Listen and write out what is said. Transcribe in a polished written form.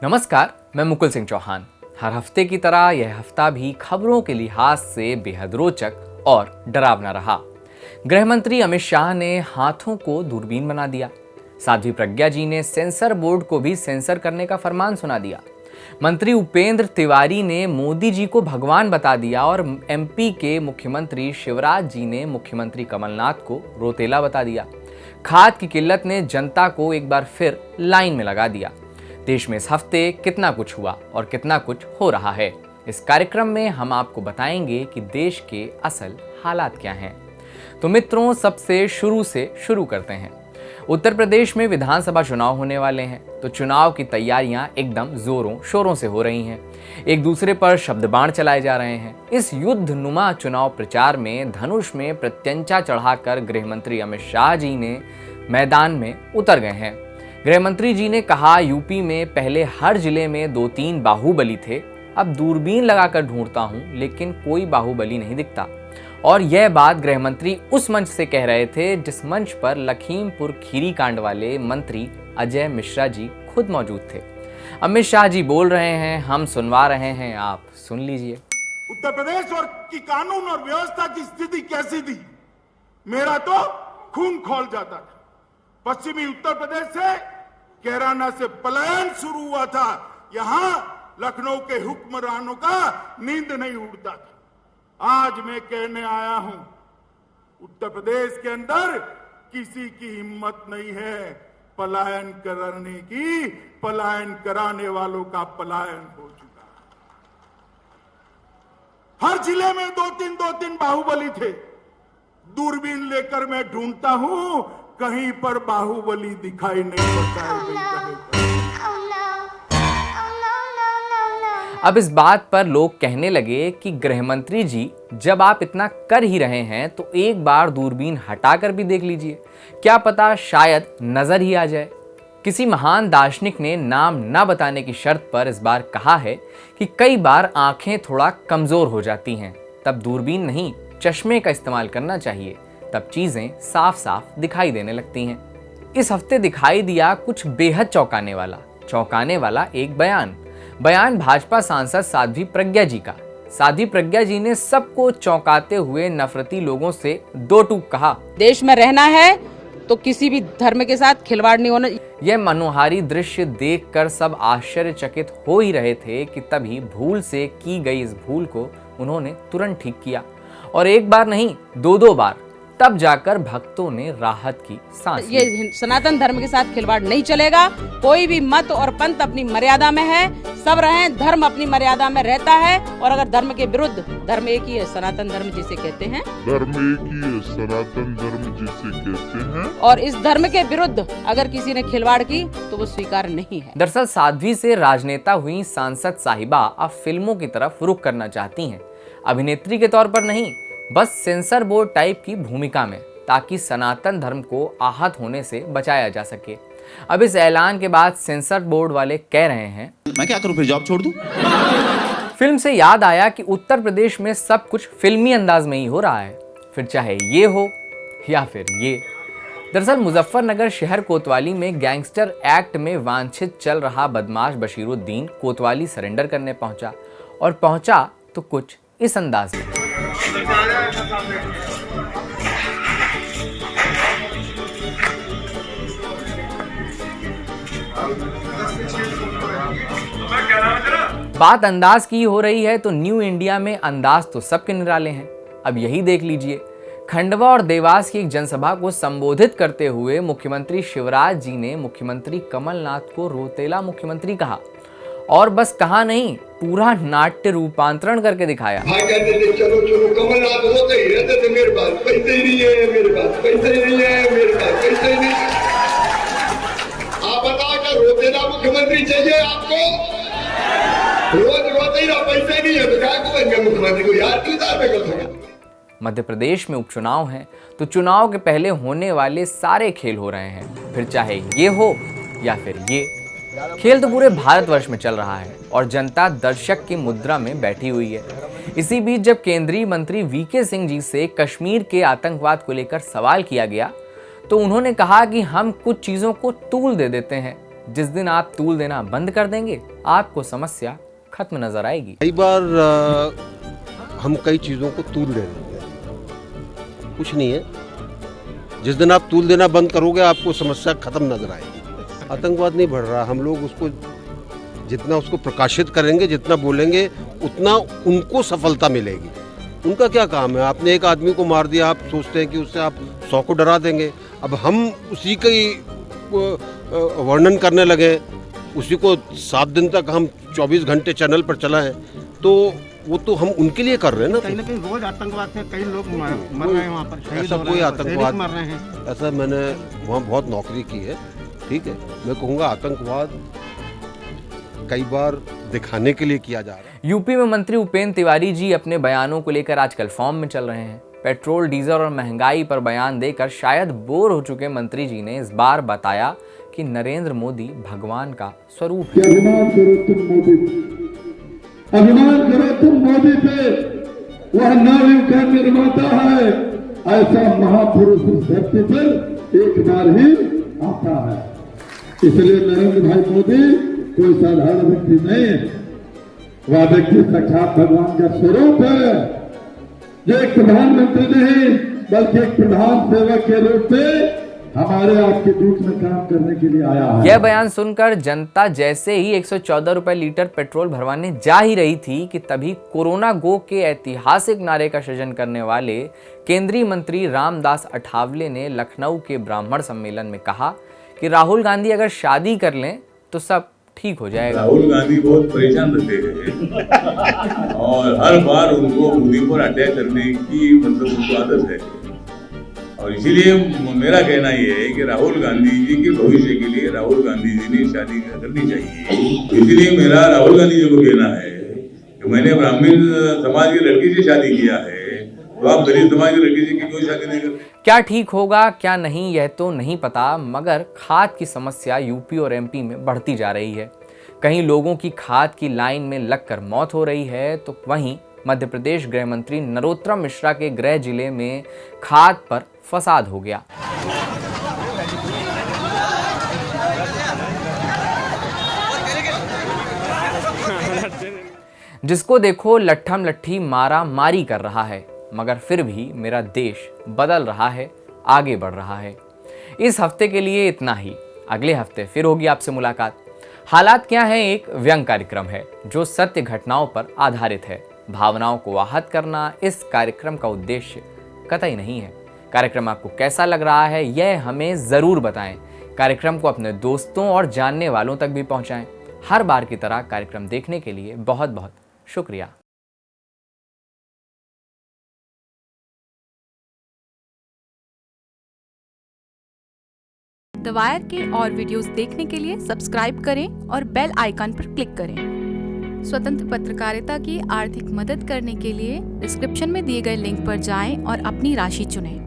नमस्कार, मैं मुकुल सिंह चौहान। हर हफ्ते की तरह यह हफ्ता भी खबरों के लिहाज से बेहद रोचक और डरावना रहा। गृह मंत्री अमित शाह ने हाथों को दूरबीन बना दिया। साध्वी प्रज्ञा जी ने सेंसर बोर्ड को भी सेंसर करने का फरमान सुना दिया। मंत्री उपेंद्र तिवारी ने मोदी जी को भगवान बता दिया और एमपी के मुख्यमंत्री शिवराज जी ने मुख्यमंत्री कमलनाथ को रोतेला बता दिया। खाद की किल्लत ने जनता को एक बार फिर लाइन में लगा दिया। देश में इस हफ्ते कितना कुछ हुआ और कितना कुछ हो रहा है, इस कार्यक्रम में हम आपको बताएंगे कि देश के असल हालात क्या हैं। तो मित्रों, सबसे शुरू करते हैं। उत्तर प्रदेश में विधानसभा चुनाव होने वाले हैं, तो चुनाव की तैयारियां एकदम जोरों शोरों से हो रही हैं। एक दूसरे पर शब्द बाण चलाए जा रहे हैं। इस युद्धनुमा चुनाव प्रचार में धनुष में प्रत्यंचा चढ़ाकर गृह मंत्री अमित शाह जी ने मैदान में उतर गए हैं। गृह मंत्री जी ने कहा, यूपी में पहले हर जिले में 2-3 बाहुबली थे, अब दूरबीन लगाकर ढूंढता हूं लेकिन कोई बाहुबली नहीं दिखता। और यह बात गृह मंत्री उस मंच से कह रहे थे जिस मंच पर लखीमपुर खीरी कांड वाले मंत्री अजय मिश्रा जी खुद मौजूद थे। अमित शाह जी बोल रहे हैं, हम सुनवा रहे हैं, आप सुन लीजिए। उत्तर प्रदेश और की कानून और व्यवस्था की स्थिति कैसी थी, मेरा तो खून खौल जाता था। पश्चिमी उत्तर प्रदेश से कैराना से पलायन शुरू हुआ था। यहां लखनऊ के हुक्मरानों का नींद नहीं उड़ता था। आज मैं कहने आया हूं, उत्तर प्रदेश के अंदर किसी की हिम्मत नहीं है पलायन करने की। पलायन कराने वालों का पलायन हो चुका। हर जिले में 2-3 बाहुबली थे। दूरबीन लेकर मैं ढूंढता हूं, कहीं पर बाहुबली दिखाई नहीं पड़ता है। अब इस बात पर लोग कहने लगे कि गृह मंत्री जी, जब आप इतना कर ही रहे हैं तो एक बार दूरबीन हटाकर भी देख लीजिए, क्या पता शायद नजर ही आ जाए। किसी महान दार्शनिक ने नाम ना बताने की शर्त पर इस बार कहा है कि कई बार आंखें थोड़ा कमजोर हो जाती हैं, तब दूरबीन नहीं चश्मे का इस्तेमाल करना चाहिए, तब चीजें साफ साफ दिखाई देने लगती हैं। इस हफ्ते दिखाई दिया कुछ बेहद चौंकाने वाला एक बयान भाजपा सांसद साध्वी प्रज्ञा जी का। साध्वी प्रज्ञा जी ने सबको चौंकाते हुए नफरती लोगों से 2 टूक कहा, देश में रहना है तो किसी भी धर्म के साथ खिलवाड़ नहीं होना। यह मनोहारी दृश्य देखकर सब आश्चर्यचकित हो ही रहे थे कि तभी भूल से की गई इस भूल को उन्होंने तुरंत ठीक किया, और एक बार नहीं 2 बार। तब जाकर भक्तों ने राहत की सांस ली। ये सनातन धर्म के साथ खिलवाड़ नहीं चलेगा। कोई भी मत और पंथ अपनी मर्यादा में है, सब रहें, धर्म अपनी मर्यादा में रहता है। और अगर धर्म के विरुद्ध, धर्म एक ही है, सनातन धर्म जिसे कहते हैं, और इस धर्म के विरुद्ध अगर किसी ने खिलवाड़ की तो वो स्वीकार नहीं है। दरअसल साध्वी से राजनेता हुई सांसद साहिबा अब फिल्मों की तरफ रुख करना चाहती हैं, अभिनेत्री के तौर पर नहीं, बस सेंसर बोर्ड टाइप की भूमिका में, ताकि सनातन धर्म को आहत होने से बचाया जा सके। अब इस ऐलान के बाद सेंसर बोर्ड वाले कह रहे हैं, मैं क्या करूं, फिर जॉब छोड़ दूं? फिल्म से याद आया कि उत्तर प्रदेश में सब कुछ फिल्मी अंदाज में ही हो रहा है, फिर चाहे ये हो या फिर ये। दरअसल मुजफ्फरनगर शहर कोतवाली में गैंगस्टर एक्ट में वांछित चल रहा बदमाश बशीरुद्दीन कोतवाली सरेंडर करने पहुंचा, और पहुंचा तो कुछ इस अंदाज में। बात अंदाज की हो रही है तो न्यू इंडिया में अंदाज तो सबके निराले हैं। अब यही देख लीजिए, खंडवा और देवास की एक जनसभा को संबोधित करते हुए मुख्यमंत्री शिवराज जी ने मुख्यमंत्री कमलनाथ को रोतेला मुख्यमंत्री कहा, और बस कहा नहीं, पूरा नाट्य रूपांतरण करके दिखाया। भाई कहते थे, चलो चलो, कमलनाथ रोते ही रहते थे, मेरे पास पैसे ही नहीं है, मेरे पास पैसे ही नहीं है, मेरे पास पैसे ही नहीं। आप बताओ, क्या रोतेला मुख्यमंत्री चाहिए आपको? रोज रोते ही रहो, पैसे नहीं है तो क्या को बन गया मुख्यमंत्री को, यार क्यों दावे कर सके? मध्य प्रदेश में उपचुनाव हैं, तो चुनाव के पहले होने वाले सारे खेल हो रहे हैं, फिर चाहे ये हो या फिर ये। खेल तो पूरे भारतवर्ष में चल रहा है और जनता दर्शक की मुद्रा में बैठी हुई है। इसी बीच जब केंद्रीय मंत्री वीके सिंह जी से कश्मीर के आतंकवाद को लेकर सवाल किया गया, तो उन्होंने कहा कि हम कुछ चीजों को तूल दे देते हैं, जिस दिन आप तूल देना बंद कर देंगे, आपको समस्या खत्म नजर आएगी। कई बार हम कई चीज़ों को तूल दे देते हैं, कुछ नहीं है। जिस दिन आप तूल देना बंद करोगे, आपको समस्या खत्म नजर आएगी। आतंकवाद नहीं बढ़ रहा, हम लोग उसको जितना उसको प्रकाशित करेंगे, जितना बोलेंगे, उतना उनको सफलता मिलेगी। उनका क्या काम है? आपने एक आदमी को मार दिया, आप सोचते हैं कि उससे आप 100 को डरा देंगे। अब हम उसी का ही वर्णन करने लगे, उसी को 7 दिन तक हम 24 घंटे चैनल पर चलाएं, तो वो तो हम उनके लिए कर रहे हैं ना। कहीं ना कहीं रोज आतंकवाद से कई लोग मर रहे हैं वहाँ पर, ऐसा कोई आतंकवाद मर रहे हैं। ऐसा मैंने वहाँ बहुत नौकरी की है, ठीक है। मैं कहूँगा आतंकवाद कई बार दिखाने के लिए किया जा रहा है। यूपी में मंत्री उपेंद्र तिवारी जी अपने बयानों को लेकर आजकल फॉर्म में चल रहे हैं। पेट्रोल, डीजल और महंगाई पर बयान देकर शायद बोर हो चुके मंत्री जी ने इस बार बताया कि नरेंद्र मोदी भगवान का स्वरूप है। अभिमान करो तुम मोदी पे, वह नारियों का निर्माता है। ऐसा महापुरुष इस धरती पर एक बार ही आता है। इसलिए नरेंद्र भाई मोदी कोई साधारण व्यक्ति नहीं है, वह व्यक्ति साक्षात भगवान का स्वरूप है। जो एक प्रधानमंत्री नहीं बल्कि एक प्रधान सेवक के रूप में हमारे आपके बीच में काम करने के लिए आया है। यह बयान सुनकर जनता जैसे ही 114 रुपए लीटर पेट्रोल भरवाने जा ही रही थी कि तभी कोरोना गो के ऐतिहासिक नारे का सृजन करने वाले केंद्रीय मंत्री रामदास अठावले ने लखनऊ के ब्राह्मण सम्मेलन में कहा कि राहुल गांधी अगर शादी कर लें तो सब ठीक हो जाएगा। राहुल गांधी बहुत परेशान रहते हैं और हर बार उनको मोदी पर अटैक करने की उनको आदत है, और इसीलिए मेरा कहना यह है कि राहुल गांधी जी के भविष्य के लिए राहुल गांधी जी ने शादी करनी चाहिए। इसीलिए मेरा राहुल गांधी जी को कहना है कि मैंने ब्राह्मण समाज की लड़की से शादी किया है, तो आप दलित समाज की लड़की से क्यों शादी नहीं करते? क्या ठीक होगा क्या नहीं यह तो नहीं पता, मगर खाद की समस्या यूपी और एमपी में बढ़ती जा रही है। कहीं लोगों की खाद की लाइन में लगकर मौत हो रही है, तो वहीं मध्य प्रदेश गृह मंत्री नरोत्तम मिश्रा के गृह जिले में खाद पर फसाद हो गया। जिसको देखो लट्ठम लट्ठी मारा मारी कर रहा है, मगर फिर भी मेरा देश बदल रहा है, आगे बढ़ रहा है। इस हफ्ते के लिए इतना ही। अगले हफ्ते फिर होगी आपसे मुलाकात। हालात क्या हैं एक व्यंग कार्यक्रम है जो सत्य घटनाओं पर आधारित है। भावनाओं को आहत करना इस कार्यक्रम का उद्देश्य कतई नहीं है। कार्यक्रम आपको कैसा लग रहा है यह हमें ज़रूर बताएं। कार्यक्रम को अपने दोस्तों और जानने वालों तक भी पहुंचाएं। हर बार की तरह कार्यक्रम देखने के लिए बहुत बहुत शुक्रिया। द वायर के और वीडियोस देखने के लिए सब्सक्राइब करें और बेल आइकन पर क्लिक करें। स्वतंत्र पत्रकारिता की आर्थिक मदद करने के लिए डिस्क्रिप्शन में दिए गए लिंक पर जाएं और अपनी राशि चुनें।